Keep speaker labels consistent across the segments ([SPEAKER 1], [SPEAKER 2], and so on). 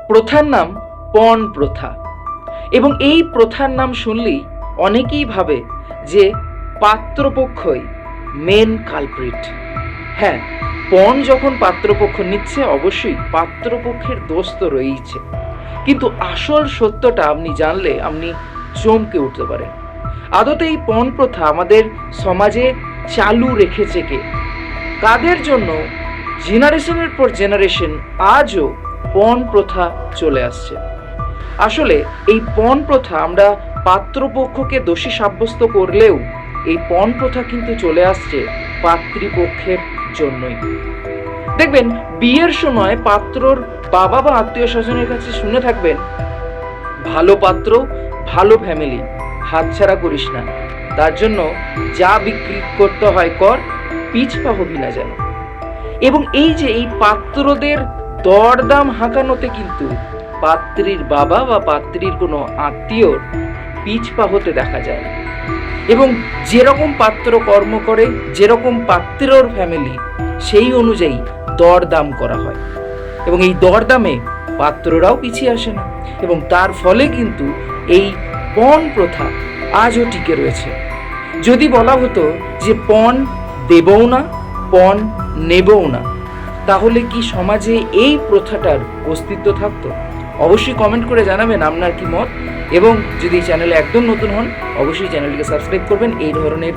[SPEAKER 1] প্রথার নাম পণ প্রথা। এবং এই প্রথার নাম শুনলেই অনেকেই ভাবে যে পাত্রপক্ষই মেন কালপ্রিট। হ্যাঁ, পণ যখন পাত্রপক্ষ নিচ্ছে অবশ্যই পাত্রপক্ষের দোষ তো রয়েইছে, কিন্তু আসল সত্যটা আপনি জানলে আপনি চমকে উঠতে পারেন। আদতে এই পণ প্রথা আমাদের সমাজে চালু রেখেছে কে, কাদের জন্য জেনারেশনের পর জেনারেশন আজও পণ প্রথা চলে আসছে? আসলে এই পণ প্রথা আমরা পাত্রপক্ষকে দোষী সাব্যস্ত করলেও এই পণ প্রথা কিন্তু চলে আসছে পাত্রীপক্ষের জন্যই। দেখবেন বিয়ের সময় পাত্রর বাবা বা আত্মীয় স্বজনের কাছে শুনে থাকবেন, ভালো পাত্র, ভালো ফ্যামিলি, হাতছাড়া করিস না, তার জন্য যা বিক্রি করতে হয় কর, পিছপা হবি না যেন। এবং এই যে এই পাত্রদের দরদাম হাঁকানোতে কিন্তু পাত্রীর বাবা বা পাত্রীর কোনো আত্মীয়র পিছপা হতে দেখা যায় না। এবং যেরকম পাত্র কর্ম করে, যেরকম পাত্রর ফ্যামিলি, সেই অনুযায়ী দরদাম করা হয় এবং এই দরদামে পাত্ররাও পিছিয়ে আসে না। এবং তার ফলে কিন্তু এই পণ প্রথা আজও টিকে রয়েছে। যদি বলা হতো যে পণ দেবও না, পণ নেবও না, তাহলে কি সমাজে এই প্রথাটার অস্তিত্ব থাকতো? অবশ্যই কমেন্ট করে জানাবেন আপনার কি মত। এবং যদি চ্যানেলে একদম নতুন হন অবশ্যই চ্যানেলটিকে সাবস্ক্রাইব করবেন এই ধরনের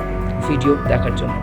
[SPEAKER 1] ভিডিও দেখার জন্য।